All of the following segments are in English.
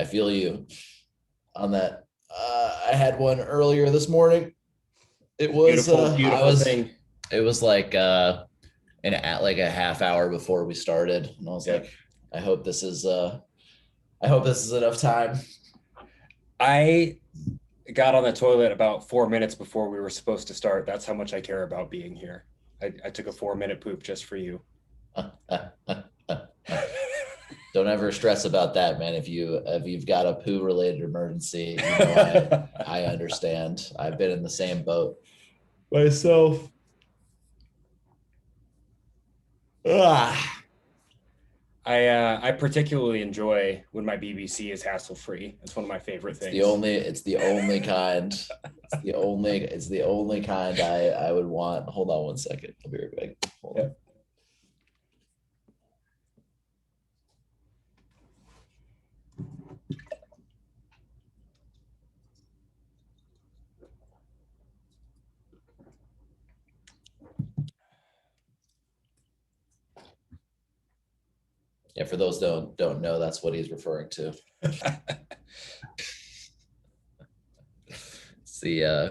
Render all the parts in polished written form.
I feel you on that. I had one earlier this morning. It was Beautiful, I beautiful was thing. it was like at like a half hour before we started, and I was Yeah. like, I hope this is enough time. I got on the toilet about 4 minutes before we were supposed to start. That's how much I care about being here. I took a 4 minute poop just for you. Don't ever stress about that, man. If you've got a poo related emergency, I understand. I've been in the same boat myself. Ah, I particularly enjoy when my BBC is hassle free. It's one of my favorite things. it's the only kind. It's the only kind I would want. Hold on one second. I'll be right back. Hold on. Yeah, for those don't know, that's what he's referring to. See, yeah,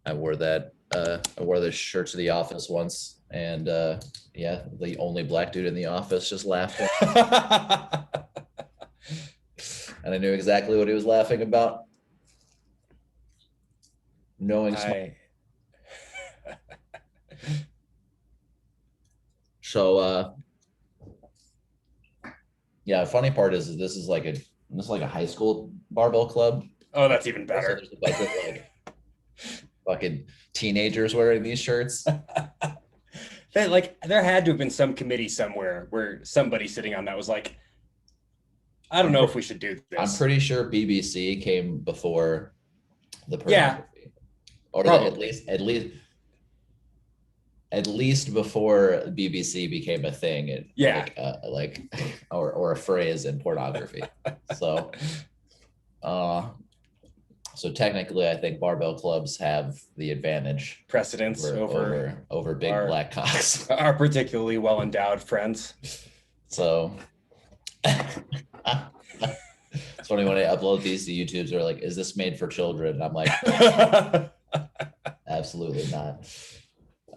I wore this shirt to the office once, and yeah, the only black dude in the office just laughed, and I knew exactly what he was laughing about. Knowing so, yeah. Funny part is this is like a high school barbell club. Oh, that's even So better. there's a bunch of like fucking teenagers wearing these shirts. There had to have been some committee somewhere where somebody sitting on that was like, I don't know if we should do this. I'm pretty sure BBC came before the pornography. Or at least before BBC became a thing. Or a phrase in pornography. So, so technically, I think barbell clubs have the advantage precedence over big black cocks. Our particularly well endowed friends. So it's funny when I upload these to YouTube, they're like, "Is this made for children?" And I'm like, absolutely not.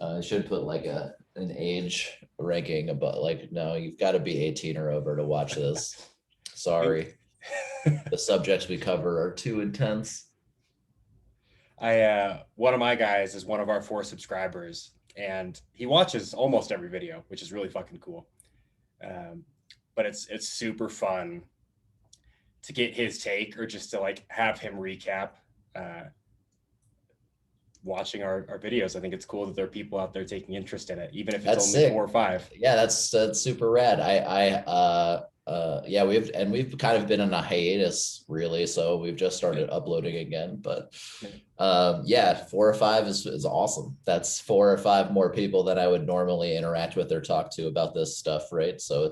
I should put like an age ranking, but like, no, you've got to be 18 or over to watch this. Sorry, the subjects we cover are too intense. One of my guys is one of our 4 subscribers, and he watches almost every video, which is really fucking cool. But it's super fun to get his take, or just to like have him recap watching our videos. I think it's cool that there are people out there taking interest in it, even if it's only sick. 4 or 5. Yeah, that's super rad. Yeah, we've kind of been in a hiatus, really, so we've just started uploading again. But yeah, 4 or 5 is awesome. That's 4 or 5 more people than I would normally interact with or talk to about this stuff, right? So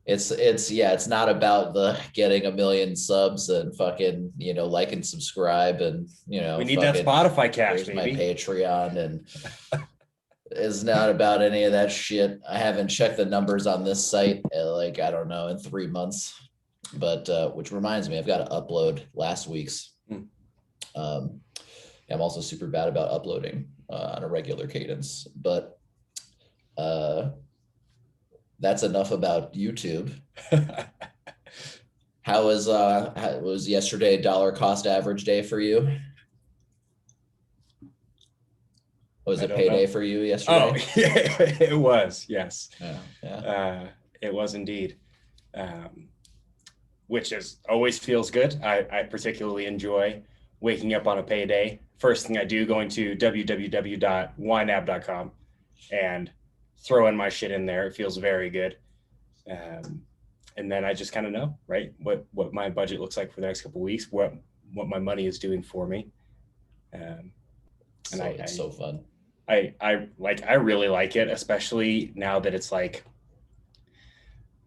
it's not about the getting 1 million subs and fucking, like and subscribe, and we need that Spotify cash, my Patreon, and it's not about any of that shit. I haven't checked the numbers on this site like, I don't know, in 3 months, but which reminds me, I've got to upload last week's. I'm also super bad about uploading on a regular cadence, but that's enough about YouTube. How was yesterday dollar cost average day for you? Was it payday for you yesterday? Oh, yeah, it was. Yes. Yeah. It was indeed. Which always feels good. I particularly enjoy waking up on a payday. First thing I do, going to www.ynab.com and throwing my shit in there. It feels very good. And then I just kind of know, right, what my budget looks like for the next couple of weeks, what my money is doing for me. It's so fun. I really like it, especially now that it's like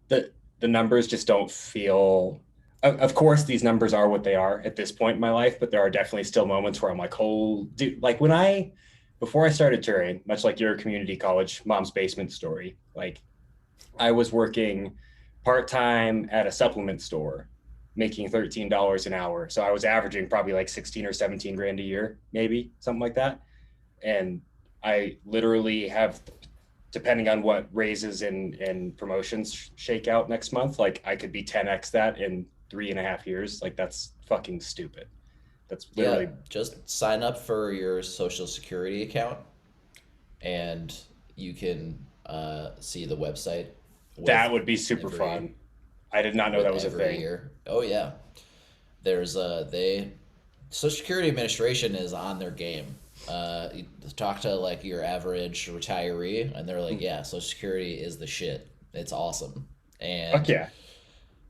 the numbers just don't feel. Of course, these numbers are what they are at this point in my life, but there are definitely still moments where I'm like, oh, dude, like before I started touring, much like your community college mom's basement story, like I was working part-time at a supplement store making $13 an hour. So I was averaging probably like 16 or 17 grand a year, maybe something like that. And I literally have, depending on what raises and promotions shake out next month, like I could be 10x that in 3.5 years. Like that's fucking stupid. That's Yeah, literally just sign up for your social security account and you can see the website that with would be super every fun. I did not know that was a thing. year. Oh yeah. There's they Social Security Administration is on their game. You talk to like your average retiree, and they're like, "Yeah, Social Security is the shit. It's awesome." Fuck And yeah.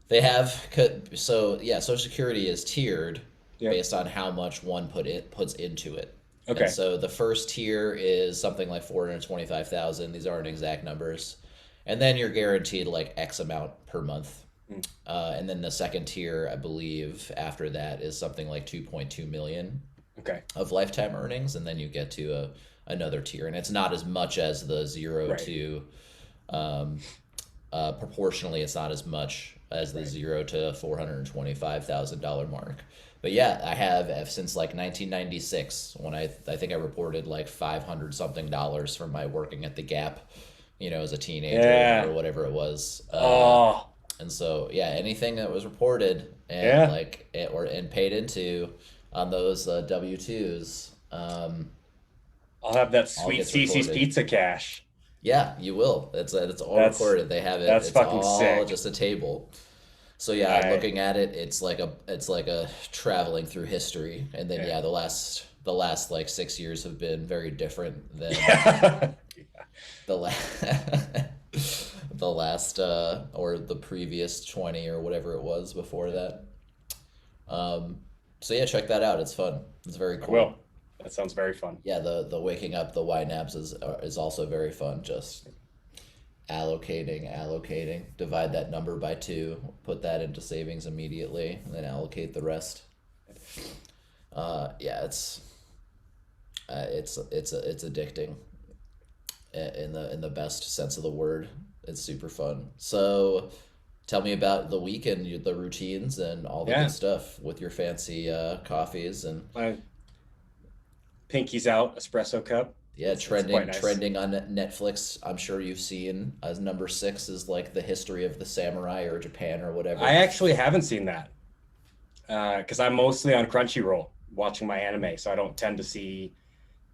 they have so yeah, Social Security is tiered Yep. based on how much one puts into it. And Okay. so the first tier is something like 425,000. These aren't exact numbers. And then you're guaranteed like X amount per month. Mm. And then the second tier, I believe, after that is something like 2.2 million Okay. of lifetime earnings, and then you get to another tier, and it's not as much as the zero Right. to um, proportionally, it's not as much as the Right. $0 to $425,000 mark. But yeah, I have since like 1996 when I think I reported like 500 something dollars from my working at the Gap, as a teenager Yeah. or whatever it was. Oh, And so yeah, anything that was reported and yeah. like and paid into on those W-2s, I'll have that all sweet gets Cece's recorded. pizza cash. Yeah, you will. It's all That's recorded. They have it. that's It's fucking all sick. just a table. So yeah, I looking at it, it's like a traveling through history. And then yeah. yeah, the last like 6 years have been very different than the last the last or the previous 20 or whatever it was before that. So yeah, check that out. It's fun. It's very I will. cool. That sounds very fun. Yeah, the waking up the YNABs is also very fun. Just allocating, divide that number by two, put that into savings immediately, and then allocate the rest. Yeah, it's addicting in the best sense of the word. It's super fun. So tell me about the weekend, the routines, and all the good Yeah. stuff with your fancy coffees and My pinky's out espresso cup. yeah, It's quite trending nice. trending on Netflix. I'm sure you've seen as number six is like the history of the samurai or Japan or I whatever. actually haven't seen that because I'm mostly on Crunchyroll watching my anime, so I don't tend to see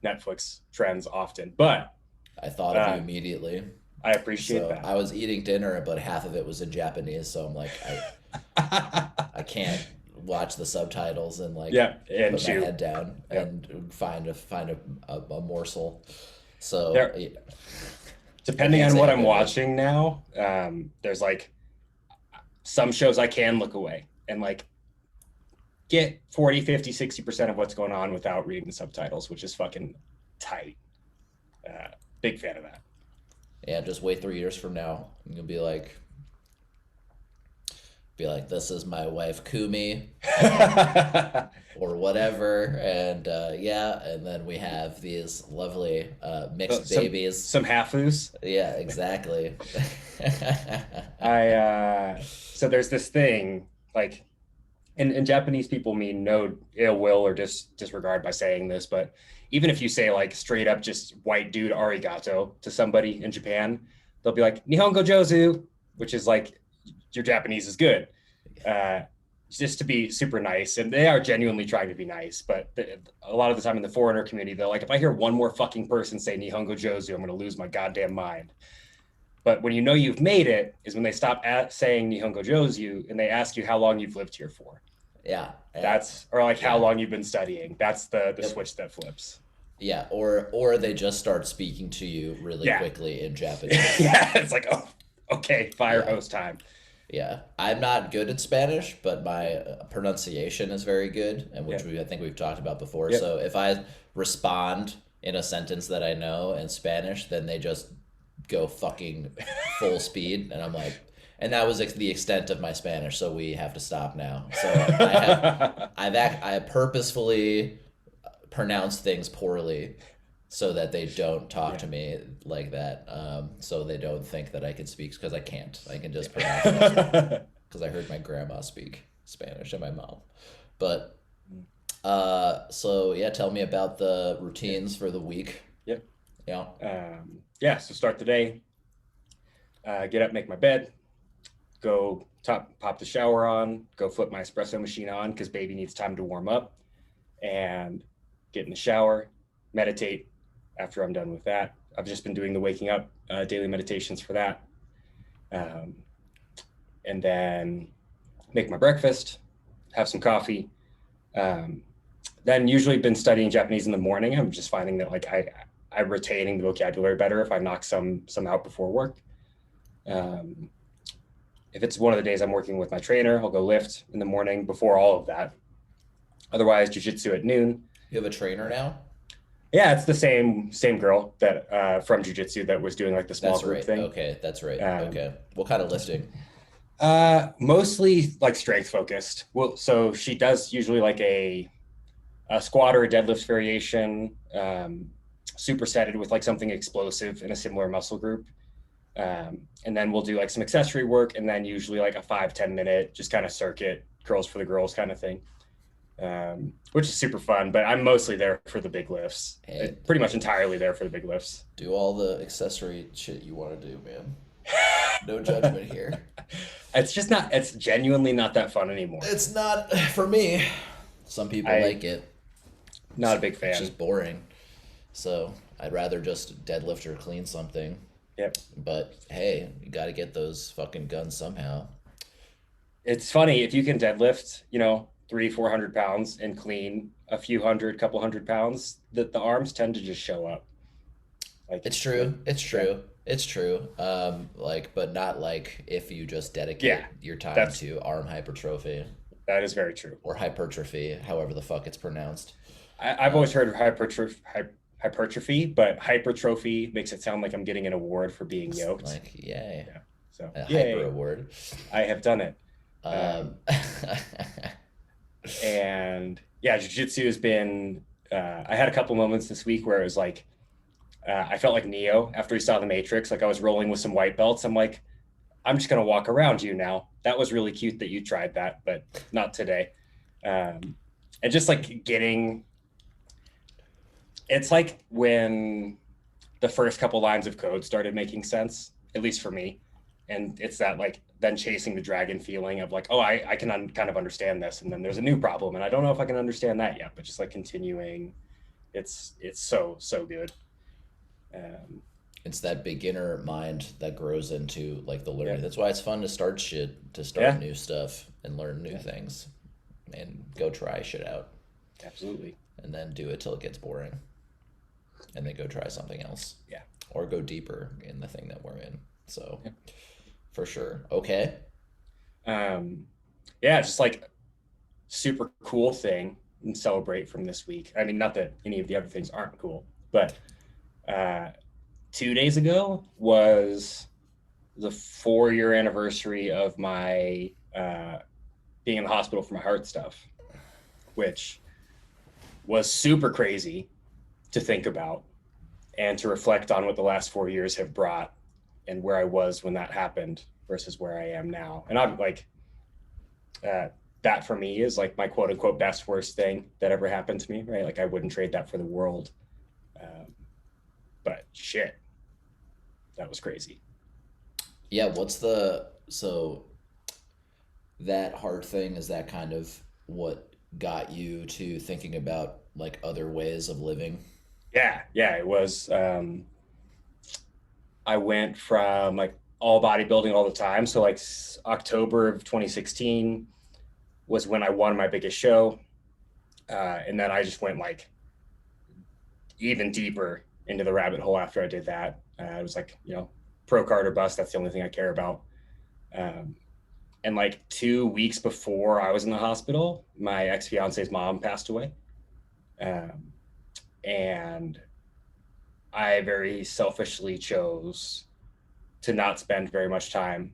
Netflix trends often. But I thought of you uh, immediately. I appreciate So that. I was eating dinner, but half of it was in Japanese. So I'm like, I can't watch the subtitles and like Yeah, and put my chew. head down Yep. and find a morsel. So There, yeah, I depending can't on say what I'm I'm into it. watching now, there's like some shows I can look away and like get 40, 50, 60% of what's going on without reading the subtitles, which is fucking tight. Big fan of Yeah, just wait 3 years from now, and you'll be like, this is my wife Kumi, that. or whatever, and yeah, and then we have these lovely mixed some babies. some halfus. Yeah, exactly. So there's this thing like and Japanese people mean no ill will or disregard by saying this, but even if you say like straight up just white dude arigato to somebody in Japan, they'll be like Nihongo Jozu, which is like your Japanese is good. Uh, just to be super nice, and they are genuinely trying to be nice. But a lot of the time in the foreigner community, they're like, if I hear one more fucking person say Nihongo Jozu, I'm going to lose my goddamn mind. But when you know you've made it is when they stop saying Nihongo Jozu and they ask you how long you've lived here for. Yeah, yeah, That's or like how yeah. long you've been studying. That's the Yep. switch that flips. Yeah, or they just start speaking to you really Yeah. quickly in Japanese. Yeah, it's like, oh, okay, fire Yeah, hose time. yeah. I'm not good at Spanish, but my pronunciation is very good, and Yeah. which I think we've talked about before. Yep. So if I respond in a sentence that I know in Spanish, then they just go fucking full speed, and I'm like, and that was the extent of my Spanish, so we have to stop now. So I have purposefully pronounced things poorly so that they don't talk to me like that. So they don't think that I can speak, because I can't. I can just pronounce it because I heard my grandma speak Spanish and my mom. But so yeah, tell me about the routines for the week. Yep. Yeah. So start the day, get up, make my bed, go pop the shower on, go flip my espresso machine on because baby needs time to warm up, and get in the shower, meditate. After I'm done with that, I've just been doing the waking up daily meditations for that. And then make my breakfast, have some coffee. Then usually been studying Japanese in the morning. I'm just finding that like I'm retaining the vocabulary better if I knock some out before work. If it's one of the days I'm working with my trainer, I'll go lift in the morning before all of that. Otherwise, jujitsu at noon. You have a trainer now? Yeah, it's the same girl that from jujitsu that was doing like the small group thing. Okay, that's right. Okay, what kind of lifting? Mostly like strength focused. Well, so she does usually like a squat or a deadlift variation, supersetted with like something explosive in a similar muscle group. And then we'll do like some accessory work, and then usually like a 5-10 minute just kind of circuit curls for the girls kind of thing, which is super fun. But I'm mostly there for the big lifts. Hey, pretty much entirely there for the big lifts. Do all the accessory shit you want to do, man. No judgment here. It's genuinely not that fun anymore. It's not for me. Some people like it. Not a big fan. It's just boring. So I'd rather just deadlift or clean something. Yep. But hey, you got to get those fucking guns somehow. It's funny, if you can deadlift, 300-400 pounds and clean a couple hundred pounds, that the arms tend to just show up. Like it's true. But not like if you just dedicate your time to arm hypertrophy. That is very true. Or hypertrophy, however the fuck it's pronounced. I've always heard of hypertrophy, but hypertrophy makes it sound like I'm getting an award for being yoked. Like, yay. Yeah. So a hyper award. I have done it. And yeah, jiu-jitsu has been, I had a couple moments this week where it was like, I felt like Neo after he saw the Matrix. Like I was rolling with some white belts. I'm like, I'm just going to walk around you now. That was really cute that you tried that, but not today. And just like it's like when the first couple lines of code started making sense, at least for me. And it's that like then chasing the dragon feeling of like, oh, I can kind of understand this. And then there's a new problem. And I don't know if I can understand that yet, but just like continuing, it's so good. It's that beginner mind that grows into like the learning. That's why it's fun to start new stuff and learn new things and go try shit out. Absolutely. And then do it till it gets boring. And then go try something else. Yeah. Or go deeper in the thing that we're in. So for sure. Okay. Just like super cool thing and celebrate from this week. I mean, not that any of the other things aren't cool, but 2 days ago was the 4-year anniversary of my being in the hospital for my heart stuff, which was super crazy to think about and to reflect on what the last 4 years have brought and where I was when that happened versus where I am now. And I'm like, that for me is like my quote unquote best worst thing that ever happened to me, right? Like I wouldn't trade that for the world. But shit, that was crazy. Yeah. So that hard thing, is that kind of what got you to thinking about like other ways of living? Yeah, it was. I went from like all bodybuilding all the time. So like October of 2016 was when I won my biggest show. And then I just went like even deeper into the rabbit hole after I did that. It was like, pro card or bust. That's the only thing I care about. And like 2 weeks before I was in the hospital, my ex-fiance's mom passed away. And I very selfishly chose to not spend very much time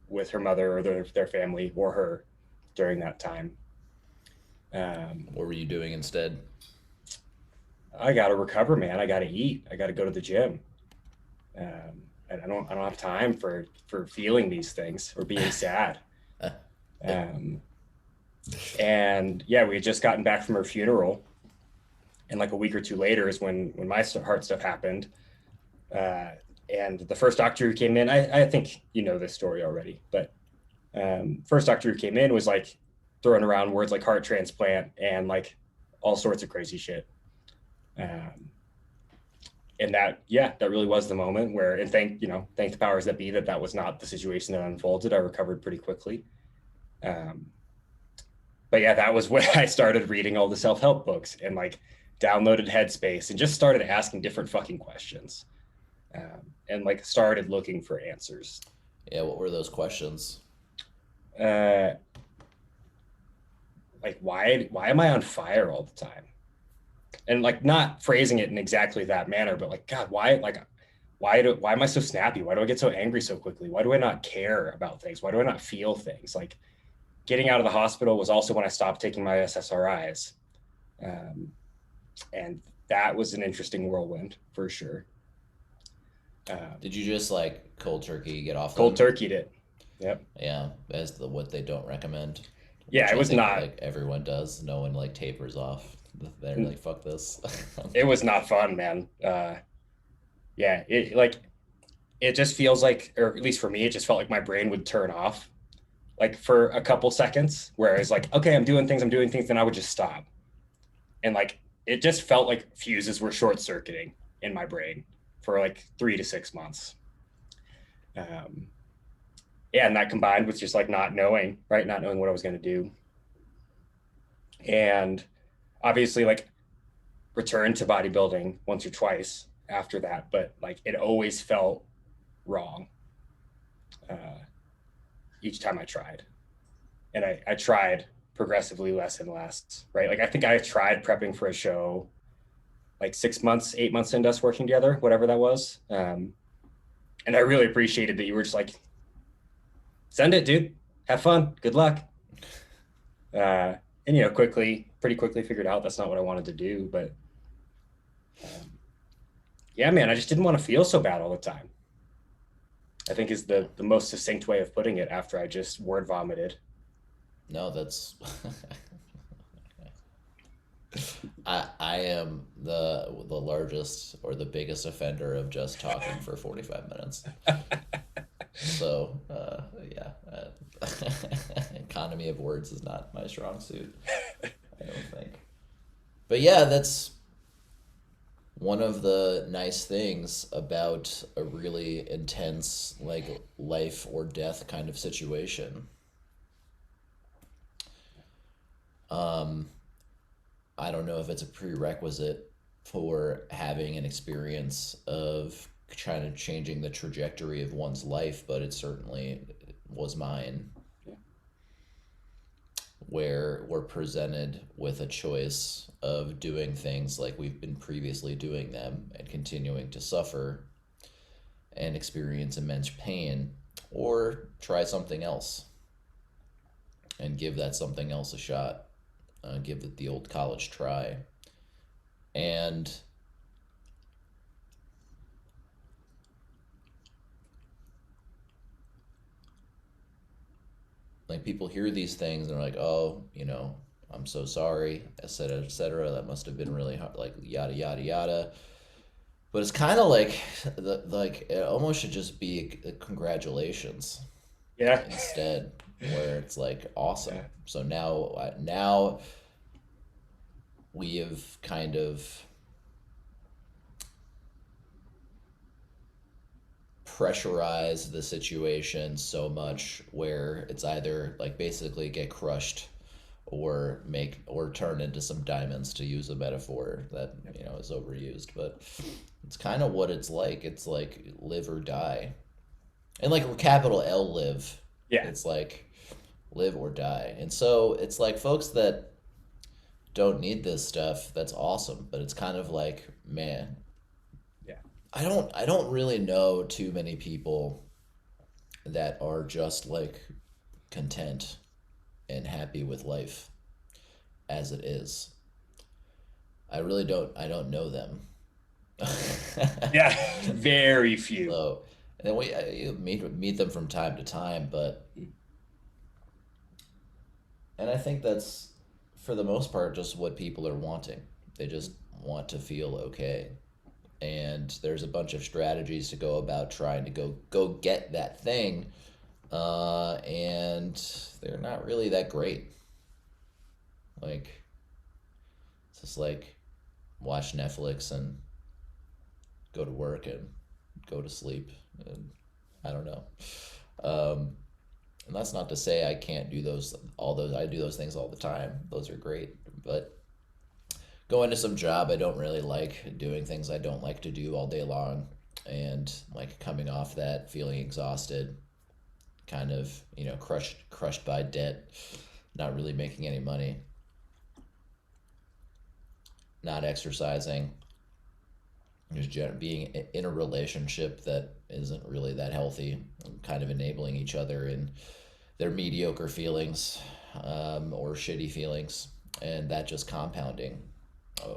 with her mother or their family or her during that time. What were you doing instead? I got to recover, man. I got to eat. I got to go to the gym. And I don't have time for feeling these things or being sad. Um, and yeah, we had just gotten back from her funeral, and like a week or two later is when my heart stuff happened. Uh, and the first doctor who came in, I think you know this story already, but first doctor who came in was like throwing around words like heart transplant and like all sorts of crazy shit. Um, and that, yeah, that really was the moment where, and thank the powers that be that was not the situation that unfolded. I recovered pretty quickly. Um, but yeah, that was when I started reading all the self-help books and like downloaded Headspace and just started asking different fucking questions, and like started looking for answers. Yeah, what were those questions? Uh, like why am I on fire all the time? And like not phrasing it in exactly that manner, but like God, why am I so snappy? Why do I get so angry so quickly? Why do I not care about things? Why do I not feel things? Like getting out of the hospital was also when I stopped taking my SSRIs. Um, and that was an interesting whirlwind for sure. Did you just like cold turkey get off Cold them? turkeyed it. Yep. Yeah, as the what they don't recommend, Yeah, which it I was think not. like everyone does. No one like tapers off. They're like, fuck this. It was not fun, man. Yeah, it just feels like, or at least for me, it just felt like my brain would turn off like for a couple seconds. Whereas like, okay, I'm doing things, then I would just stop, and like it just felt like fuses were short circuiting in my brain for like 3 to 6 months. Um, yeah, and that combined with just like not knowing, right, not knowing what I was going to do, and obviously like returned to bodybuilding once or twice after that, but like it always felt wrong uh, each time I tried. And I tried progressively less and less, right? Like I think I tried prepping for a show like 6 months, 8 months into us working together, whatever that was. And I really appreciated that you were just like, send it, dude. Have fun. Good luck. And pretty quickly figured out that's not what I wanted to do. But yeah, man, I just didn't want to feel so bad all the time. I think is the most succinct way of putting it after I just word vomited. No, that's I am the largest or the biggest offender of just talking for 45 minutes. So yeah, economy of words is not my strong suit, I don't think. But yeah, that's one of the nice things about a really intense like life or death kind of situation. Um, I don't know if it's a prerequisite for having an experience of kind of changing the trajectory of one's life, but it certainly was mine, Yeah. where we're presented with a choice of doing things like we've been previously doing them and continuing to suffer and experience immense pain, or try something else and give that something else a shot, give it the old college try. And like people hear these things and they're like, oh, I'm so sorry, etc., etc. That must have been really hard, like yada yada yada. But it's kind of like, like it almost should just be a congratulations Yeah. instead, where it's like awesome. Yeah. So now we have kind of pressurized the situation so much where it's either like basically get crushed or turn into some diamonds, to use a metaphor that is overused, but it's kind of what it's like live or die, and like capital L live. Yeah. It's like live or die. And so it's like folks that don't need this stuff, that's awesome, but it's kind of like, man, Yeah. I don't really know too many people that are just like content and happy with life as it is. I don't know them. Yeah, very few. So, and then you meet them from time to time, but and I think that's for the most part just what people are wanting. They just want to feel okay. And there's a bunch of strategies to go about trying to go get that thing, and they're not really that great. Like it's just like watch Netflix and go to work and go to sleep, and I don't know. Um, and that's not to say I can't do those. I do those things all the time. Those are great, but going to some job I don't really like, doing things I don't like to do all day long, and like coming off that feeling exhausted, kind of, crushed by debt, not really making any money, not exercising, just being in a relationship that isn't really that healthy, kind of enabling each other in their mediocre feelings, or shitty feelings, and that just compounding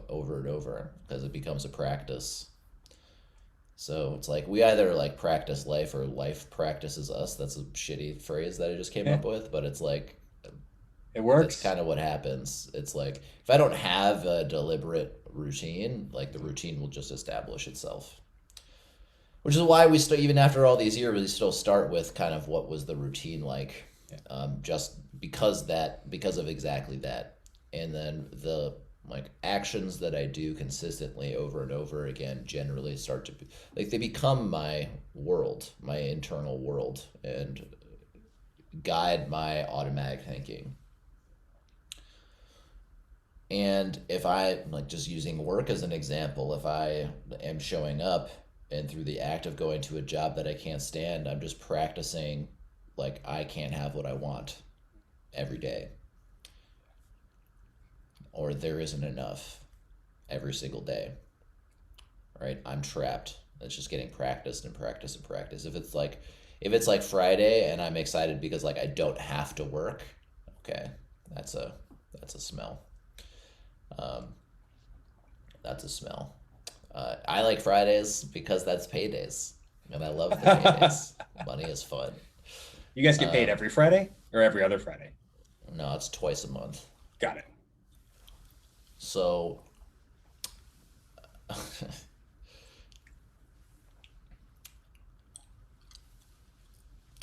over and over because it becomes a practice. So it's like we either like practice life or life practices us. That's a shitty phrase that I just came Yeah, up with, but it's like it that's works. kind of what happens. It's like if I don't have a deliberate routine, like the routine will just establish itself. Which is why we still, even after all these years, we still start with kind of what was the routine like, Yeah. just because of exactly that, and then the like actions that I do consistently over and over again generally start to be like they become my world, my internal world, and guide my automatic thinking. And if I like just using work as an example, if I am showing up and through the act of going to a job that I can't stand, I'm just practicing like I can't have what I want every day, or there isn't enough every single day, right? I'm trapped. It's just getting practiced and practice and practice. If it's like Friday and I'm excited because like I don't have to work, okay, that's a smell. Um, that's a smell. I like Fridays because that's paydays, and I love the paydays. Money is fun. You guys get paid Um, every Friday or every other Friday? no, it's twice a month. Got it. So,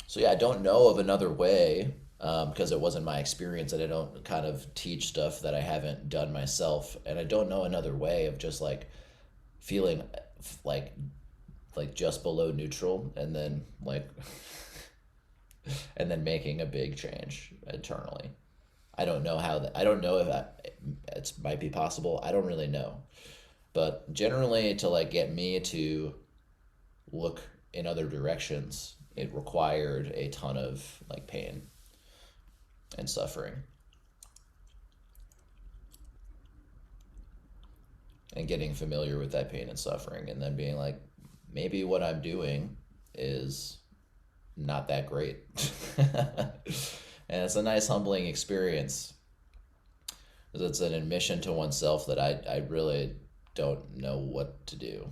so yeah, I don't know of another way, because it wasn't my experience, and I don't kind of teach stuff that I haven't done myself, and I don't know another way of just like feeling like just below neutral, and then like and then making a big change internally. I don't know how that. I don't know if it might be possible. I don't really know, but generally, to like get me to look in other directions, it required a ton of like pain and suffering, and getting familiar with that pain and suffering, and then being like, maybe what I'm doing is not that great. And it's a nice humbling experience, because it's an admission to oneself that I really don't know what to do,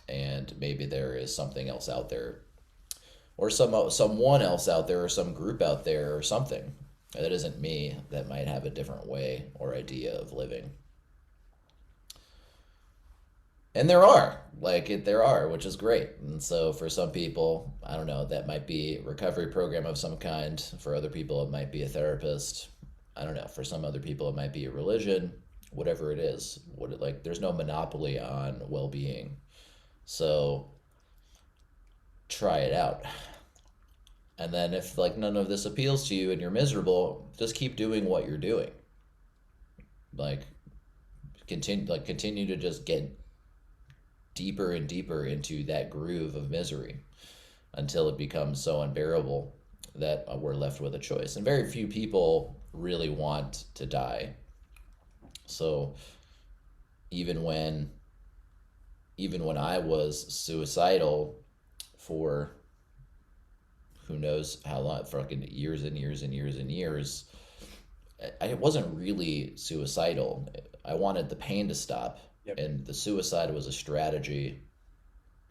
and maybe there is something else out there, or someone else out there, or some group out there, or something that isn't me that might have a different way or idea of living. And there are, which is great. And so for some people, I don't know, that might be a recovery program of some kind. For other people, it might be a therapist. I don't know. For some other people, it might be a religion. Whatever it is, there's no monopoly on well-being. So try it out. And then if like none of this appeals to you and you're miserable, just keep doing what you're doing. Like continue to just get deeper and deeper into that groove of misery until it becomes so unbearable that we're left with a choice. And very few people really want to die. So even when I was suicidal for who knows how long, fucking years and years and years and years, I wasn't really suicidal. I wanted the pain to stop, Yep. and the suicide was a strategy,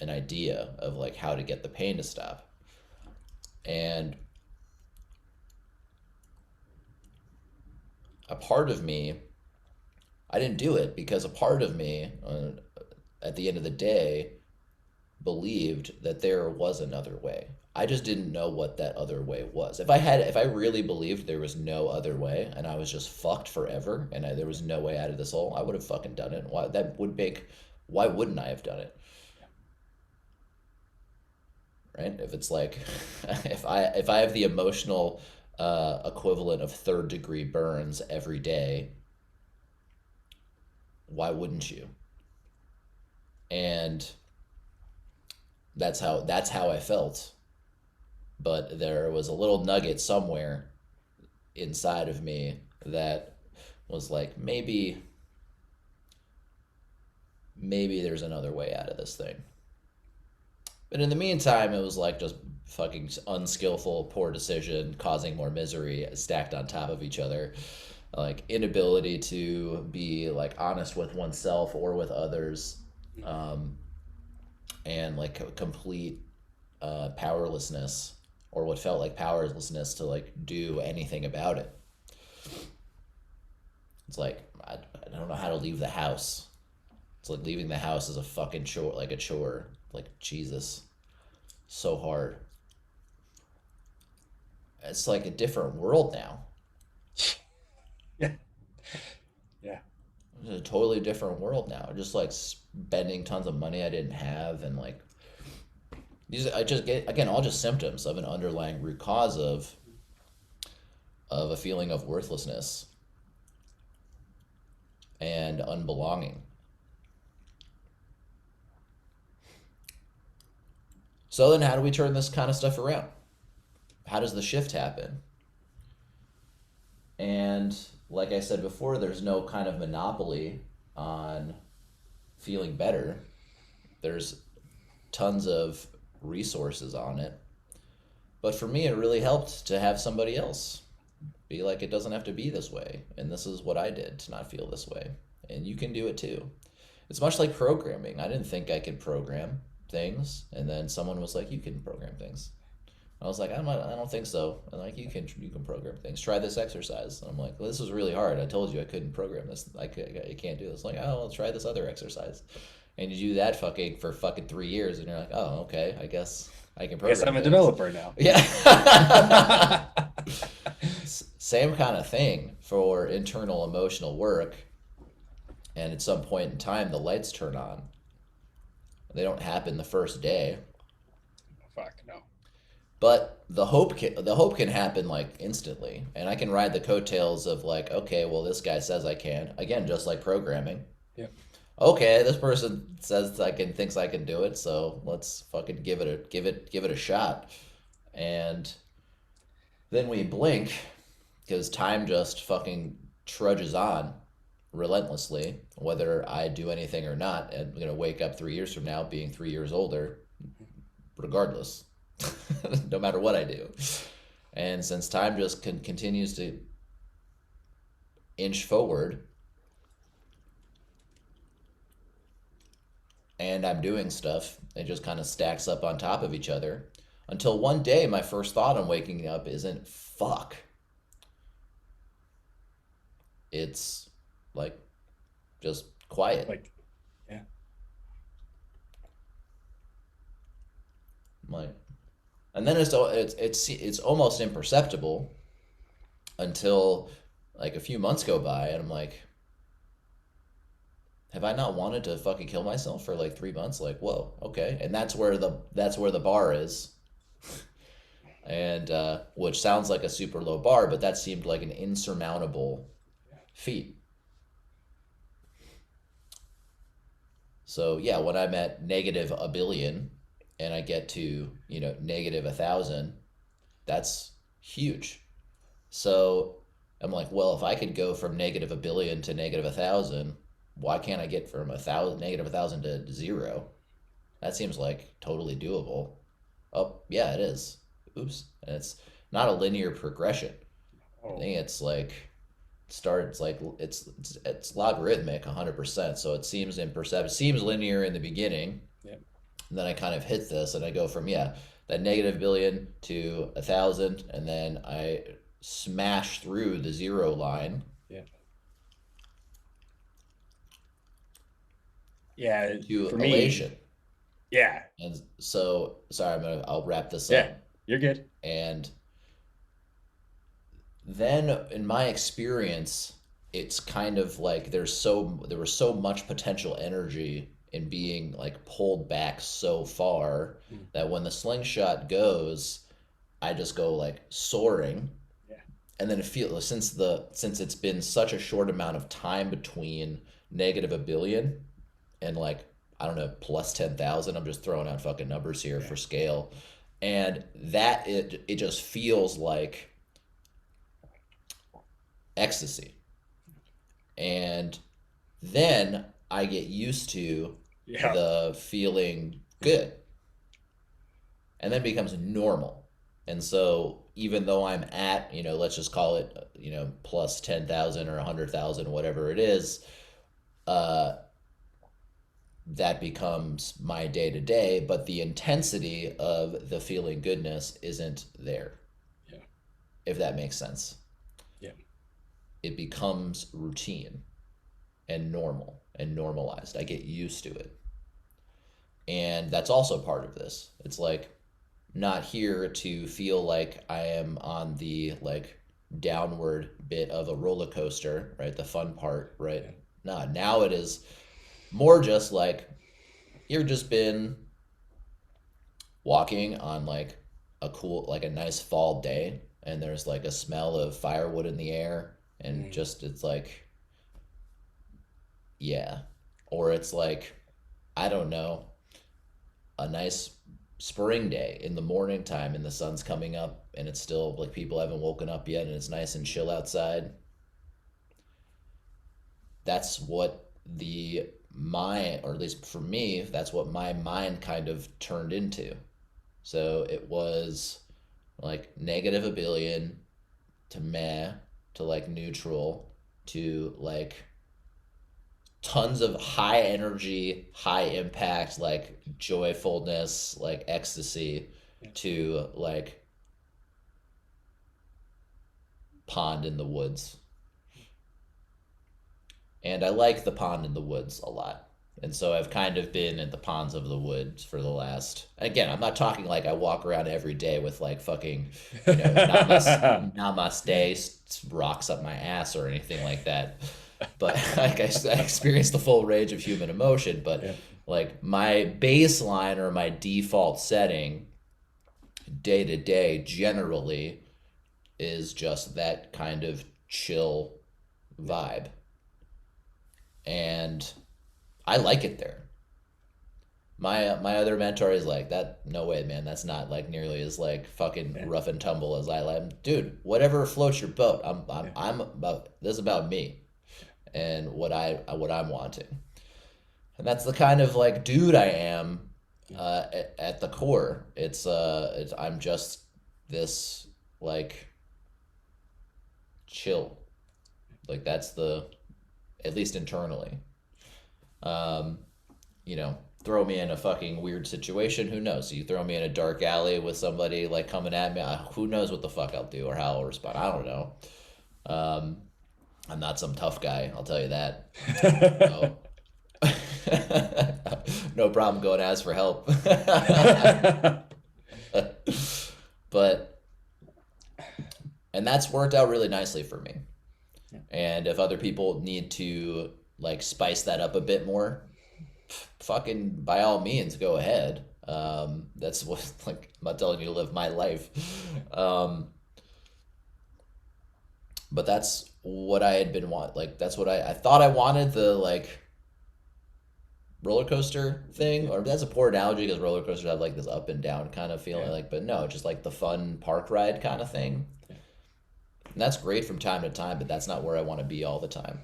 an idea of like how to get the pain to stop. And a part of me, I didn't do it because a part of me, at the end of the day, believed that there was another way. I just didn't know what that other way was. If I really believed there was no other way and I was just fucked forever and there was no way out of this hole, I would have fucking done it. Why wouldn't I have done it? Right? If it's like, if I have the emotional equivalent of third degree burns every day, why wouldn't you? And that's how I felt. But there was a little nugget somewhere inside of me that was like, maybe there's another way out of this thing. But in the meantime, it was like just fucking unskillful, poor decision, causing more misery stacked on top of each other. Like inability to be like honest with oneself or with others, and like a complete powerlessness, or what felt like powerlessness to like do anything about it. It's like I don't know how to leave the house. It's like leaving the house is a fucking chore, like a chore. Like Jesus, so hard. It's like a different world now. Yeah. Yeah. It's a totally different world now. Just like spending tons of money I didn't have, and like I just get again all just symptoms of an underlying root cause of a feeling of worthlessness and unbelonging. So then how do we turn this kind of stuff around? How does the shift happen? And like I said before, there's no kind of monopoly on feeling better. There's tons of resources on it. But for me, it really helped to have somebody else be like, it doesn't have to be this way. And this is what I did to not feel this way. And you can do it too. It's much like programming. I didn't think I could program things. And then someone was like, you can program things. I was like, I don't think so. And like, you can program things. Try this exercise. And I'm like, well, this is really hard. I told you I couldn't program this. I can't do this. Like, oh, well, try this other exercise. And you do that for fucking 3 years, and you're like, oh, okay, I guess I can program. I guess I'm a things. developer now. Yeah. Same kind of thing for internal emotional work. And at some point in time, the lights turn on. They don't happen the first day. Fuck no. But the hope can happen like instantly, and I can ride the coattails of like, okay, well, this guy says I can, again, just like programming. Yep. Okay, this person says thinks I can do it, so let's fucking give it a shot. And then we blink because time just fucking trudges on relentlessly, whether I do anything or not. And I'm gonna wake up 3 years from now being 3 years older, regardless. No matter what I do. And since time just continues to inch forward, and I'm doing stuff, it just kind of stacks up on top of each other until one day my first thought on waking up isn't fuck. It's like just quiet. Like, yeah. Like, and then it's almost imperceptible until like a few months go by, and I'm like, have I not wanted to fucking kill myself for like 3 months? Like, whoa, okay. And that's where the bar is. And which sounds like a super low bar, but that seemed like an insurmountable feat. So yeah, when I'm at negative a billion and I get to, negative 1,000, that's huge. So I'm like, well, if I could go from negative a billion to negative 1,000, why can't I get from negative 1,000 to 0? That seems like totally doable. Oh, yeah, it is. Oops. And it's not a linear progression. I think it's like starts like it's logarithmic 100%. So it seems imperceptible, it seems linear in the beginning. Yeah. And then I kind of hit this and I go from, yeah, that negative billion to 1,000. And then I smash through the zero line. Yeah. Yeah. To For elation. me, yeah. And so, sorry, I'll wrap this Yeah. up. You're good. And then in my experience, it's kind of like there was so much potential energy in being like pulled back so far that when the slingshot goes, I just go like soaring. Yeah. And then it feels since it's been such a short amount of time between negative a billion and like I don't know plus 10,000. I'm just throwing out fucking numbers here for scale, and that it just feels like ecstasy. And then I get used to the feeling good. And then it becomes normal. And so even though I'm at, let's just call it, plus 10,000 or 100,000, whatever it is, that becomes my day to day, but the intensity of the feeling goodness isn't there. Yeah. If that makes sense. Yeah. It becomes routine and normal and normalized. I get used to it. And that's also part of this. It's like not here to feel like I am on the like downward bit of a roller coaster, right? The fun part, right? Yeah. No, now it is more just like you've just been walking on like a nice fall day, and there's like a smell of firewood in the air, and just it's like, yeah. Or it's like, I don't know, a nice spring day in the morning time and the sun's coming up and it's still like people haven't woken up yet and it's nice and chill outside. That's what the mind, or at least for me, that's what my mind kind of turned into. So it was like negative a billion to meh to like neutral to like tons of high energy, high impact, like joyfulness, like ecstasy to like pond in the woods. And I like the pond in the woods a lot. And so I've kind of been at the ponds of the woods for the last. Again, I'm not talking like I walk around every day with like fucking, namaste rocks up my ass or anything like that. But like I experienced the full range of human emotion. But like my baseline or my default setting day to day generally is just that kind of chill vibe. And I like it there. My other mentor is like, that no way, man, that's not like nearly as like fucking rough and tumble as I like. Dude, whatever floats your boat. I'm about this is about me and what I'm wanting. And that's the kind of like dude I am at the core. It's I'm just this like chill. Like that's the, at least internally. Throw me in a fucking weird situation, who knows? You throw me in a dark alley with somebody like coming at me, who knows what the fuck I'll do or how I'll respond. I don't know. I'm not some tough guy, I'll tell you that. No problem going to ask for help. And that's worked out really nicely for me. And if other people need to like spice that up a bit more, fucking by all means go ahead. That's what, like, I'm not telling you to live my life. But that's what I had been that's what I thought I wanted, the like roller coaster thing, or that's a poor analogy because roller coasters have like this up and down kind of feeling, like, but no, just like the fun park ride kind of thing. And that's great from time to time, but that's not where I want to be all the time.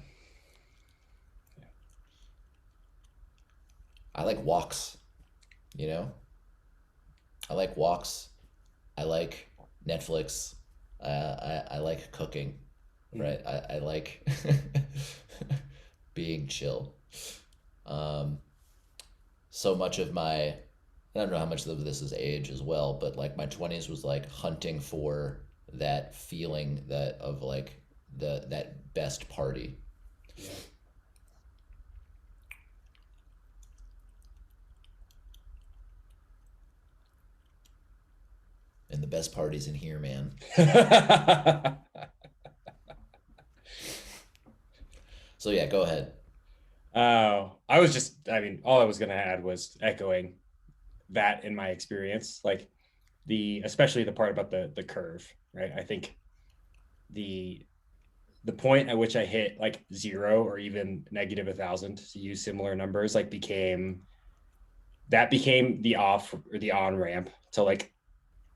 I like walks, I like walks. I like Netflix. I like cooking. right? I like being chill. Um, so much of my, I don't know how much of this is age as well, but like my 20s was like hunting for that feeling that of like that best party. Yeah. And the best party's in here, man. So yeah, go ahead. Oh, I was just, I mean, all I was going to add was echoing that in my experience, like especially the part about the curve, right? I think the the point at which I hit like zero or even negative 1,000 to use similar numbers, like became the off or the on ramp to like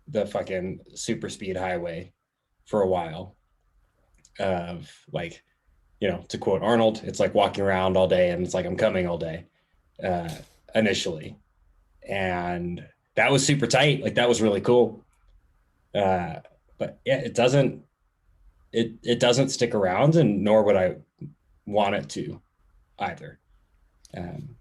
the fucking super speed highway for a while. Of like, to quote Arnold, it's like walking around all day and it's like I'm coming all day, uh, initially. And that was super tight. Like that was really cool. Uh, but yeah, it doesn't stick around, and nor would I want it to either. Um,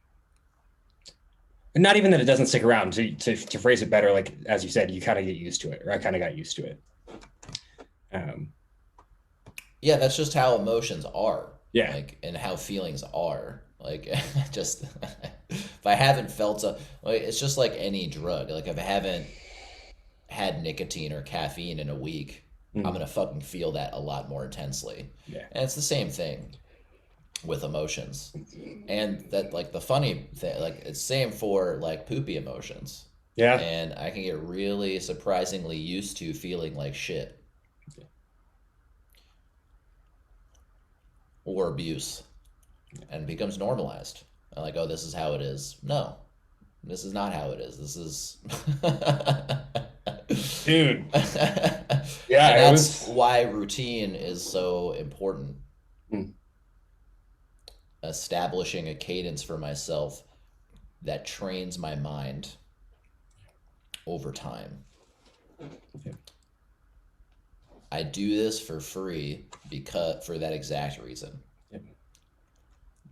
and not even that it doesn't stick around. To phrase it better, like as you said, you kind of get used to it, or I kind of got used to it. Um, Yeah, that's just how emotions are, yeah, like, and how feelings are. Like, just if I haven't felt a, like, it's just like any drug. Like, if I haven't had nicotine or caffeine in a week, I'm mm, gonna fucking feel that a lot more intensely. yeah, And it's the same thing with emotions. And that, like, the funny thing, like, it's same for like poopy emotions. yeah, And I can get really surprisingly used to feeling like shit or abuse, and it becomes normalized. I'm like, oh, this is how it is. No, this is not how it is. This is. dude. And Yeah, it that's was. why routine is so important. Mm, Establishing a cadence for myself that trains my mind over time. yeah, I do this for free because for that exact reason. yeah,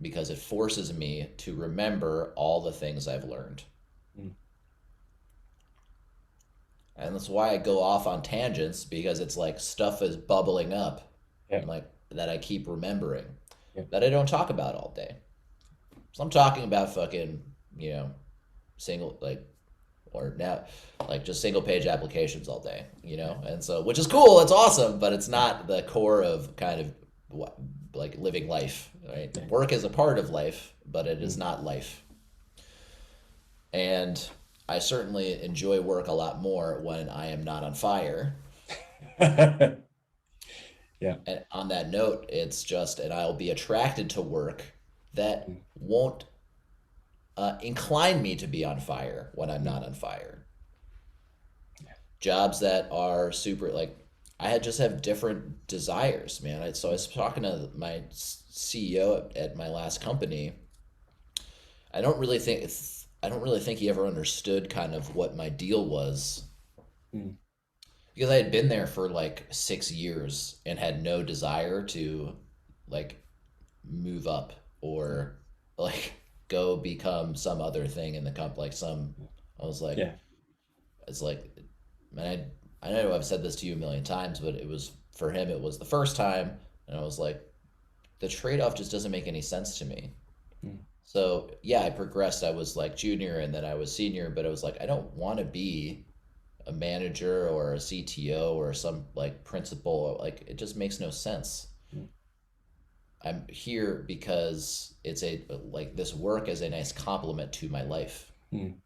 Because it forces me to remember all the things I've learned. mm, And that's why I go off on tangents, because it's like stuff is bubbling up, yeah, like that I keep remembering, yeah, that I don't talk about all day. So I'm talking about fucking, you know, single, like, or now, like, just single page applications all day, yeah, and so, which is cool, it's awesome, but it's not the core of kind of like living life, right? yeah. Work is a part of life, but it is Mm. not life. And I certainly enjoy work a lot more when I am not on fire. Yeah. And on that note, it's just, and I'll be attracted to work that Mm, won't incline me to be on fire when I'm mm, not on fire. Jobs that are super, like, I had just have different desires, man. So I was talking to my CEO at my last company. I don't really think I don't really think he ever understood kind of what my deal was, mm, because I had been there for like 6 years and had no desire to like move up mm, or like go become some other thing in the company. Like I was like, yeah. it's like, man, I know I've said this to you a million times, but it was for him, it was the first time. And I was like, the trade off just doesn't make any sense to me. Mm, So yeah, I progressed. I was like junior and then I was senior, but it was like, I don't want to be a manager or a CTO or some like principal. Like, it just makes no sense. mm, I'm here because it's a like this work is a nice complement to my life. mm,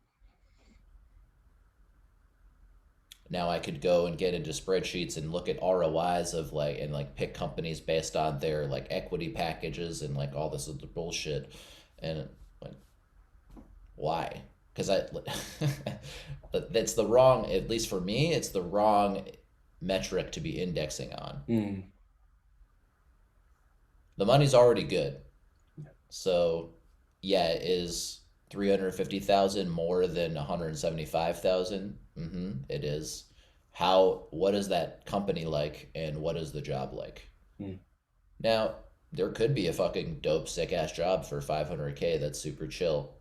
Now I could go and get into spreadsheets and look at ROIs of like and like pick companies based on their like equity packages and like all this other bullshit. And like, why? Because but that's the wrong, at least for me, it's the wrong metric to be indexing on. mm. The money's already good. So yeah, is 350,000 more than 175,000? Mm-hmm, it is. What is that company like and what is the job like? Mm. Now, there could be a fucking dope, sick ass job for 500K that's super chill.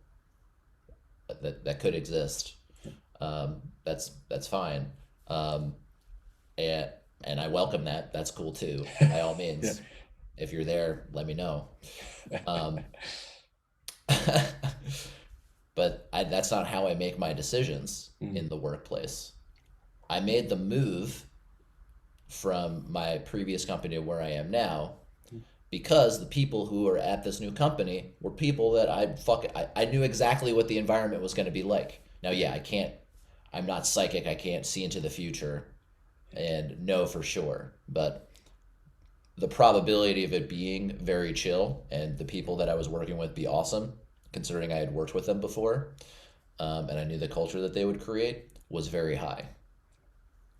That could exist. That's fine. Um, and and I welcome that. That's cool too. By all Yeah. means, if you're there, let me know. Um, but that's not how I make my decisions Mm. in the workplace. I made the move from my previous company to where I am now because the people who are at this new company were people that I knew exactly what the environment was going to be like. Now, yeah, I'm not psychic. I can't see into the future and know for sure, but the probability of it being very chill and the people that I was working with be awesome, considering I had worked with them before, and I knew the culture that they would create was very high.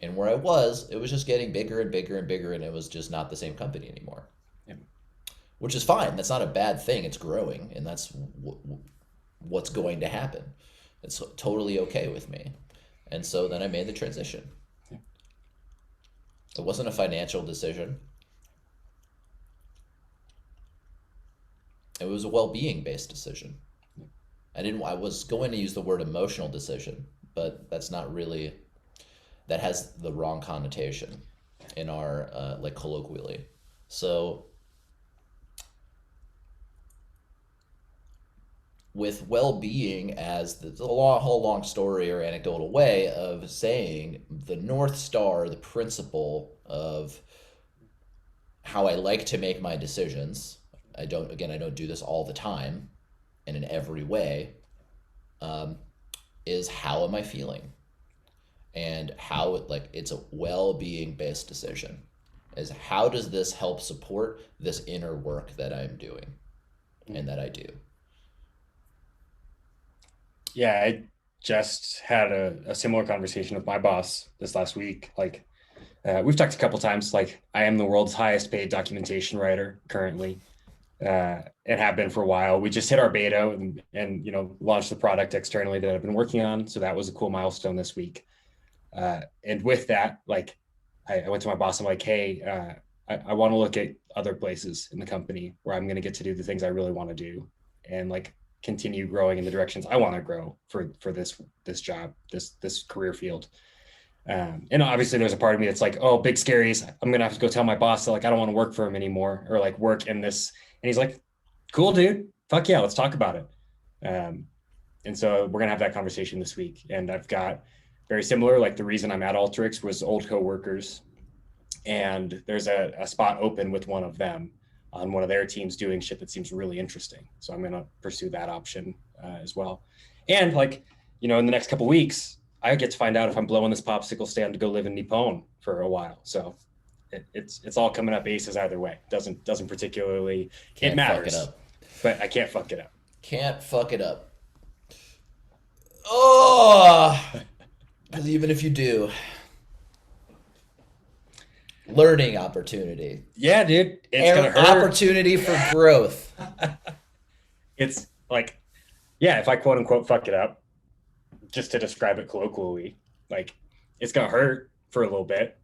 And where I was, it was just getting bigger and bigger and bigger, and it was just not the same company anymore, Yeah. which is fine. That's not a bad thing. It's growing, and that's what's going to happen. It's totally okay with me. And so then I made the transition. It wasn't a financial decision. It was a well-being based decision. I was going to use the word emotional decision, but that's not really, that has the wrong connotation in our, like colloquially. So with well-being as whole long story or anecdotal way of saying the North Star, the principle of how I like to make my decisions. I don't do this all the time and in every way, um, is how am I feeling? And how it's a well-being based decision, is how does this help support this inner work that I'm doing and that I do. Yeah, I just had a similar conversation with my boss this last week. Like, we've talked a couple times. Like, I am the world's highest paid documentation writer currently, and have been for a while. We just hit our beta and launched the product externally that I've been working on. So that was a cool milestone this week. And with that, like, I went to my boss. I'm like, hey, I want to look at other places in the company where I'm going to get to do the things I really want to do, and like continue growing in the directions I want to grow for this job, this career field. And obviously there's a part of me that's like, oh, big scaries. I'm going to have to go tell my boss that like, I don't want to work for him anymore or like work in this. And he's like, cool, dude. Fuck yeah. Let's talk about it. And so we're going to have that conversation this week. And I've got very similar, like the reason I'm at Alteryx was old coworkers. And there's a spot open with one of them on one of their teams doing shit that seems really interesting. So I'm going to pursue that option as well. And like, in the next couple of weeks, I get to find out if I'm blowing this popsicle stand to go live in Nippon for a while. So it's all coming up aces either way. Doesn't particularly, it Can't fuck it matters, up. but I can't fuck it up. Can't fuck it up. Oh, because even if you do, learning opportunity, Yeah, dude, it's gonna hurt. opportunity for growth. It's like, yeah, if I quote unquote fuck it up, just to describe it colloquially, like it's gonna hurt for a little bit.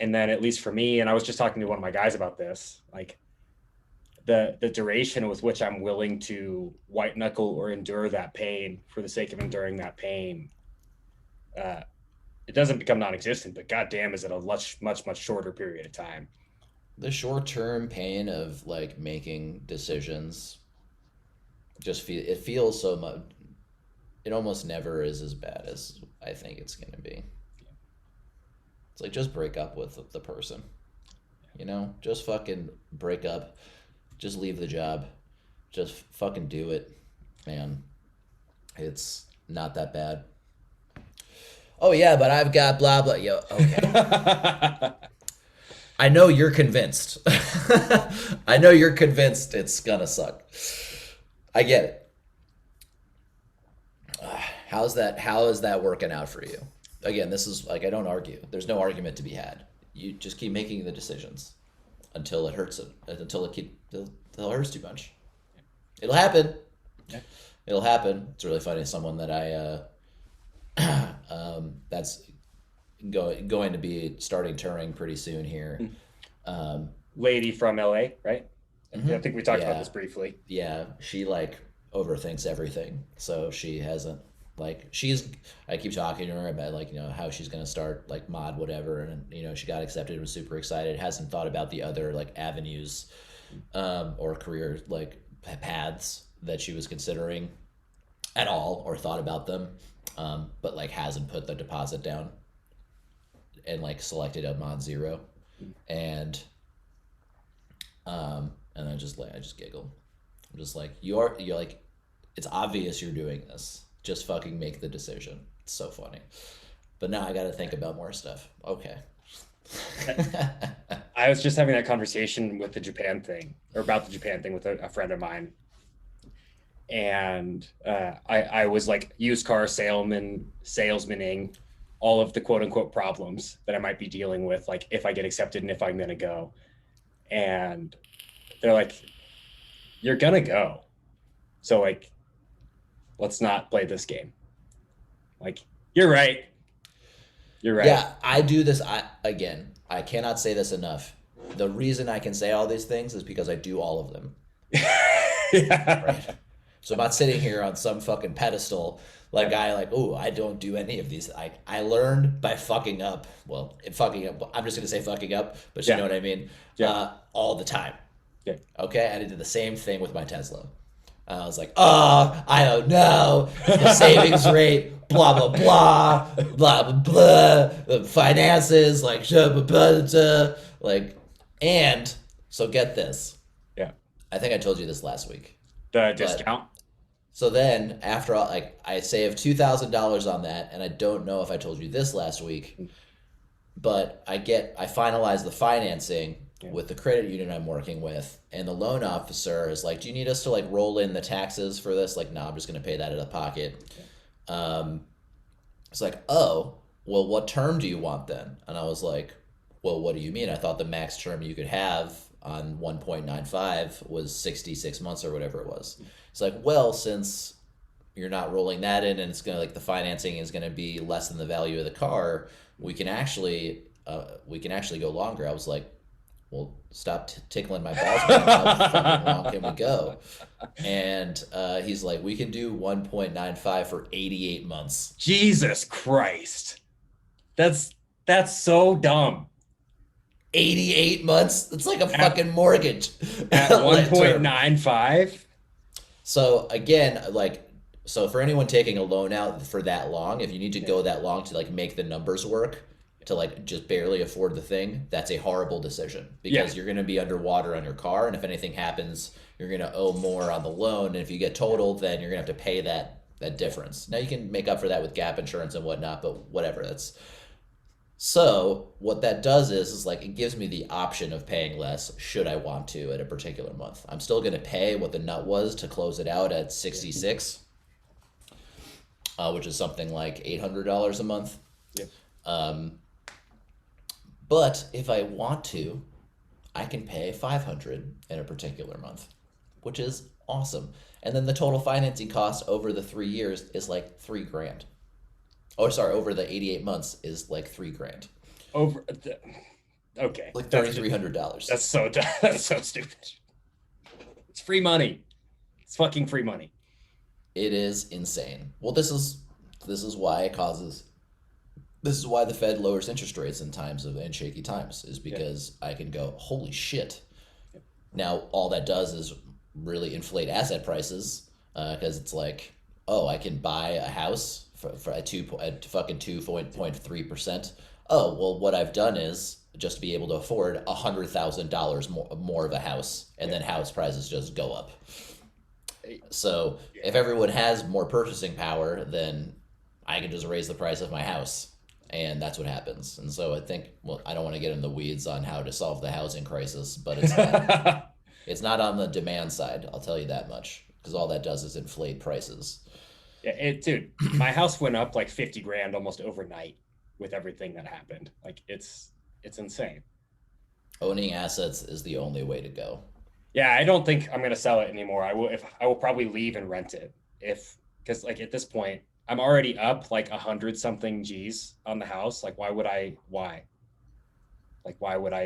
And then at least for me, and I was just talking to one of my guys about this, like the duration with which I'm willing to white knuckle or endure that pain for the sake of enduring that pain, uh, it doesn't become non-existent, but goddamn, is it a much shorter period of time. The short term pain of like making decisions it feels so much. It almost never is as bad as I think it's gonna be. It's like just break up with the person, just fucking break up, just leave the job, just fucking do it, man. It's not that bad. Oh yeah, but I've got blah blah. Yo, okay. I know you're convinced. I know you're convinced it's gonna suck. I get it. How is that working out for you? Again, this is like I don't argue. There's no argument to be had. You just keep making the decisions until it hurts until it hurts too much. It'll happen. Yeah. It'll happen. It's really funny. Someone that that's going to be starting touring pretty soon here. lady from LA, right? Mhm. I think we talked about Yeah. this briefly. Yeah, she like overthinks everything. So she hasn't like she's I keep talking to her about like, how she's gonna start like mod whatever, and she got accepted, was super excited, hasn't thought about the other like avenues or career like paths that she was considering at all or thought about them. But like hasn't put the deposit down and like selected a mod zero. And I just giggle. I'm just like, you're like, it's obvious you're doing this. Just fucking make the decision. It's so funny. But now I got to think about more stuff. Okay. I was just having that conversation with the Japan thing, or about the Japan thing with a friend of mine. And I was like used car salesmaning all of the quote unquote problems that I might be dealing with, like if I get accepted and if I'm going to go. And they're like, you're going to go. So like, let's not play this game. Like, you're right. You're right. Yeah, I do this. I cannot say this enough. The reason I can say all these things is because I do all of them. Yeah. Right. So I'm not sitting here on some fucking pedestal like Yeah. I like, oh, I don't do any of these. I learned by fucking up. Well, fucking up. I'm just gonna say fucking up, but you Yeah. know what I mean. Yeah. All the time. Yeah. Okay, I did the same thing with my Tesla. I was like, oh, I don't know. The savings rate, blah, blah, blah, blah, blah, blah. The finances, like, blah, blah, blah, like, and so get this. Yeah. I think I told you this last week. The But discount. so then after all, like, I saved $2,000 on that, and I don't know if I told you this last week, but I finalize the financing Yeah. with the credit union I'm working with, and the loan officer is like, "Do you need us to like roll in the taxes for this?" Like, no, I'm just gonna pay that out of pocket. Um, it's like, oh, well, what term do you want then? And I was like, well, what do you mean? I thought the max term you could have on 1.95 was 66 months or whatever it was. It's like, well, since you're not rolling that in and it's gonna like the financing is gonna be less than the value of the car, we can actually go longer. I was like, well, stop tickling my balls, man. How fucking long can we go? And he's like, we can do 1.95 for 88 months. Jesus Christ. That's so dumb. 88 months? It's like a At- fucking mortgage. At Like, term. 1.95. So again, like, so for anyone taking a loan out for that long, if you need to go that long to like make the numbers work, to like just barely afford the thing, that's a horrible decision because Yeah. you're going to be underwater on your car, and if anything happens, you're going to owe more on the loan, and if you get totaled, then you're going to have to pay that difference. Now you can make up for that with gap insurance and whatnot, but whatever. That's so what that does is like it gives me the option of paying less should I want to at a particular month. I'm still going to pay what the nut was to close it out at 66, which is something like $800 a month. Yeah. But if I want to, I can pay 500 in a particular month, which is awesome. And then the total financing cost over the 3 years is like 3 grand. Oh, sorry, over the 88 months is like 3 grand, Over. Okay. like $3,300. That's so that's so stupid. It's free money. It's fucking free money. It is insane. Well, this is why it causes. This is why the Fed lowers interest rates in times of in shaky times, is because I can go, holy shit. Now all that does is really inflate asset prices because it's like, oh, I can buy a house for at fucking 2.3%. Oh, well, what I've done is just to be able to afford $100,000 more of a house, and then house prices just go up. So if everyone has more purchasing power, then I can just raise the price of my house. And that's what happens. And so I think, well, I don't want to get in the weeds on how to solve the housing crisis, but it's not on the demand side, I'll tell you that much, because all that does is inflate prices. Yeah, dude, my house went up like 50 grand almost overnight with everything that happened. Like it's insane. Owning assets is the only way to go. Yeah, I don't think I'm gonna sell it anymore. I will probably leave and rent it because like at this point I'm already up like 100 something G's on the house. Like why would I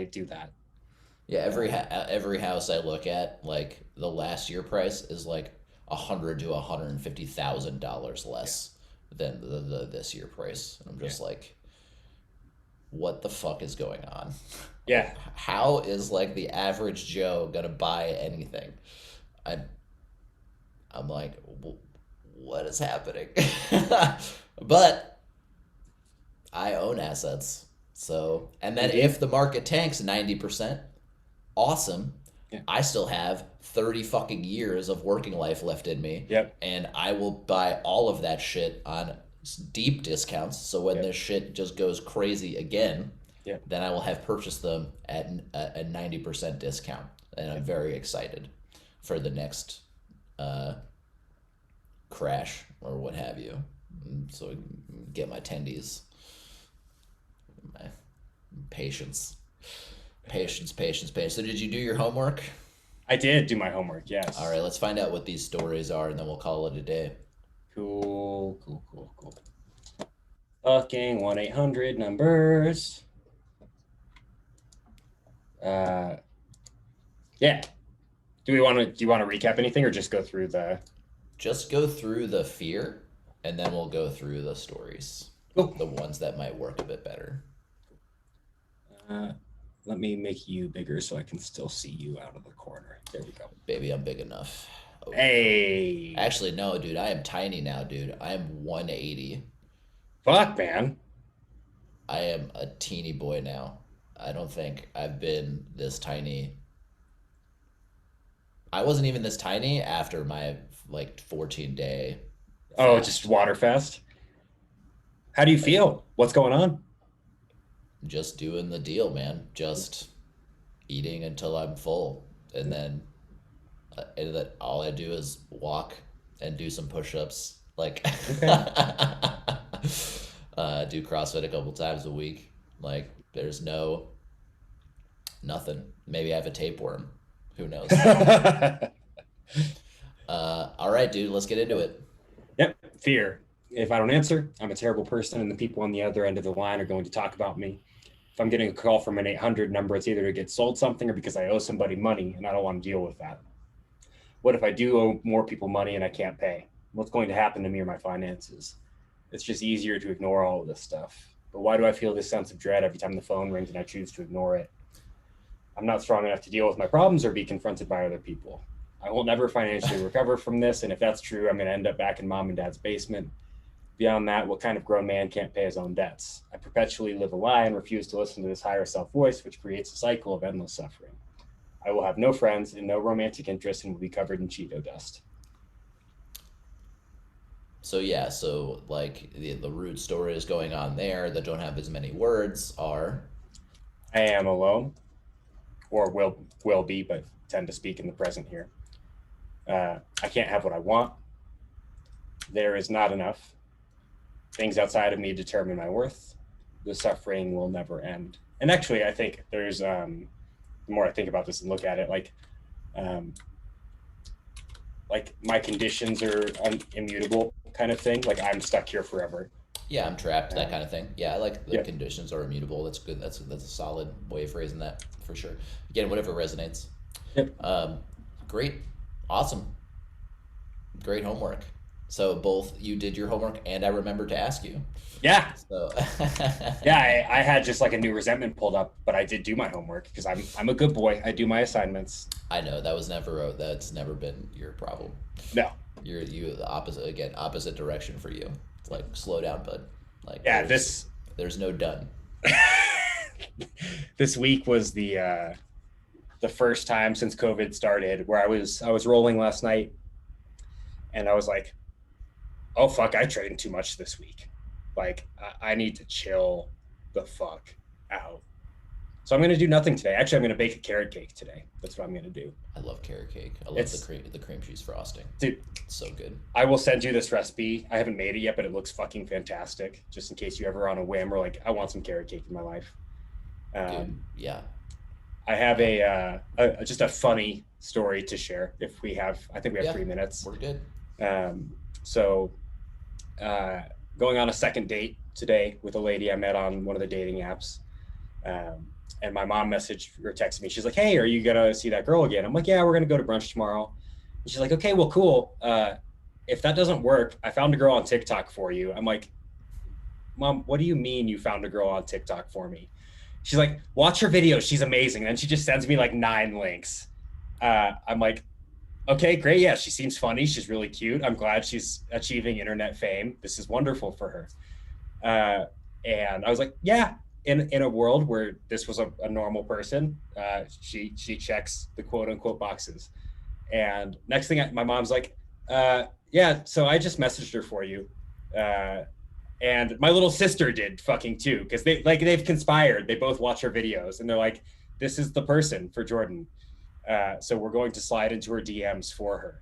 do that? Yeah, every house I look at, like the last year price is like $100,000 to $150,000 Yeah. less than the this year price. And I'm Yeah. just like, what the fuck is going on? Yeah. How is like the average Joe gonna buy anything? I I'm like, what is happening? But I own assets. So, and then Indeed. if the market tanks 90%, awesome. Yeah. I still have 30 fucking years of working life left in me, Yep. and I will buy all of that shit on deep discounts. So when Yep. this shit just goes crazy again, Yep. then I will have purchased them at a 90% discount. And I'm Yep. very excited for the next uh, crash or what have you. So I can get my tendies, my patience, patience. So did you do your homework? I did do my homework. All Yes. right, let's find out what these stories are, and then we'll call it a day. Cool. Cool. Cool. Cool. Fucking 1-800 numbers. Uh, yeah. Do you want to recap anything or just go through the? Just go through the fear, and then we'll go through the stories, Oh, the ones that might work a bit better. uh, let me make you bigger so I can still see you out of the corner. There we go. Baby, I'm big enough. Oh. Hey. Actually, no, dude, I am tiny now, dude. I am 180. Fuck, man. I am a teeny boy now. I don't think I've been this tiny. I wasn't even this tiny after my like 14-day Oh, just fast. water fast. How do you Like feel? What's going on? just doing the deal, man. Just eating until I'm full, and that all I do is walk and do some push-ups, like Okay. do CrossFit a couple times a week. Like there's nothing. Maybe I have a tapeworm. Who knows? All right, dude, let's get into it. Yep. Fear. If I don't answer, I'm a terrible person, and the people on the other end of the line are going to talk about me. If I'm getting a call from an 800 number, it's either to get sold something or because I owe somebody money, and I don't want to deal with that. What if I do owe more people money and I can't pay? What's going to happen to me or my finances? It's just easier to ignore all of this stuff. But why do I feel this sense of dread every time the phone rings and I choose to ignore it? I'm not strong enough to deal with my problems or be confronted by other people. I will never financially recover from this, and if that's true, I'm going to end up back in mom and dad's basement. Beyond that, what kind of grown man can't pay his own debts? I perpetually live a lie and refuse to listen to this higher self voice, which creates a cycle of endless suffering. I will have no friends and no romantic interest and will be covered in Cheeto dust. So yeah, so like the root stories going on there that don't have as many words are I am alone, or will be, but tend to speak in the present here. I can't have what I want. There is not enough. Things outside of me determine my worth. The suffering will never end. And actually, I think there's the more I think about this and look at it, um, like my conditions are immutable, kind of thing. Like I'm stuck here forever. yeah, I'm trapped, that Um, kind of thing. Yeah, I like the yeah, conditions are immutable. That's good. That's a solid way of phrasing that for sure. Again, whatever resonates. yep, Um, great, awesome, great homework. So both you did your homework, and I remembered to ask you. yeah, So yeah. I had just like a new resentment pulled up, but I did do my homework because I'm a good boy. I do my assignments. I know that's never been your problem. No, You the opposite again, opposite direction for you. It's like slow down, bud. Like yeah. there's no done. This week was the first time since COVID started where I was rolling last night, and I was like, oh fuck, I trained too much this week. Like I need to chill the fuck out. So I'm gonna do nothing today. Actually, I'm gonna bake a carrot cake today. That's what I'm gonna do. I love carrot cake. I love It's the cream cheese frosting. Dude, It's so good. I will send you this recipe. I haven't made it yet, but it looks fucking fantastic. Just in case you ever on a whim or like, I want some carrot cake in my life. Dude, Um, yeah. I have just a funny story to share. If we have, I think we have Yeah, 3 minutes. we're good. So going on a second date today with a lady I met on one of the dating apps. And my mom messaged or texted me. She's like, "Hey, are you gonna see that girl again?" I'm like, "Yeah, we're gonna go to brunch tomorrow." And she's like, "Okay, well, cool. If that doesn't work, I found a girl on TikTok for you." I'm like, "Mom, what do you mean you found a girl on TikTok for me?" She's like, "Watch her videos. She's amazing." And then she just sends me like 9 links. I'm like, "Okay, great. Yeah, she seems funny. She's really cute. I'm glad she's achieving internet fame. This is wonderful for her." And I was like, "Yeah, in a world where this was a normal person, she checks the quote unquote boxes." And next thing, my mom's like, "Yeah, so I just messaged her for you." Uh, and my little sister did fucking too, because they've conspired. They both watch her videos, and they're like, "This is the person for Jordan." So we're going to slide into her DMs for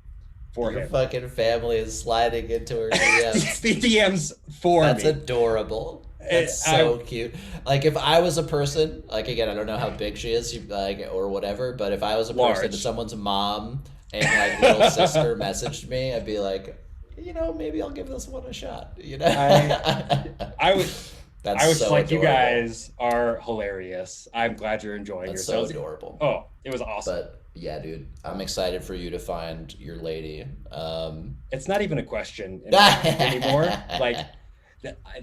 Your him. fucking family is sliding into her DMs. The DMs for That's me. adorable. That's so cute. Like if I was a person, like again, I don't know how big she is, like or whatever, but if I was a person and Large. someone's mom and like little sister messaged me, I'd be like, maybe I'll give this one a shot. I was That's I was so like, adorable. "You guys are hilarious. I'm glad you're enjoying That's so yourselves." adorable. Oh, it was awesome. But yeah, dude, I'm excited for you to find your lady. It's not even a question anymore. Like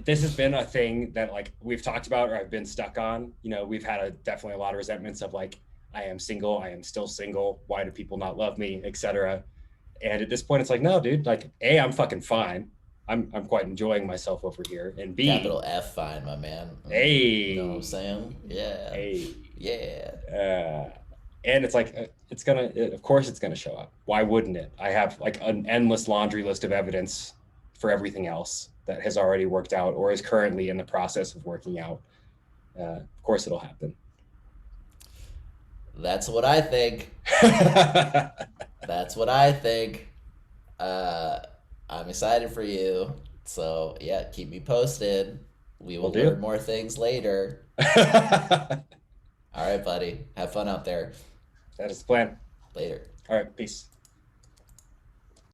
this has been a thing that like we've talked about or I've been stuck on. We've had definitely a lot of resentments of like, I am single, I am still single. Why do people not love me, etc. And at this point, it's like, no, dude. Like, A, I'm fucking fine. I'm quite enjoying myself over here. And B, Capital F fine, my man. hey, You know what I'm saying? Yeah. hey, Yeah. and it's like of course it's gonna show up. Why wouldn't it? I have like an endless laundry list of evidence for everything else that has already worked out or is currently in the process of working out. Of course it'll happen. That's what I think. That's what I think. Uh, I'm excited for you. So yeah, keep me posted. We will learn more things later. All right, buddy. Have fun out there. That is the plan. Later. All right, peace.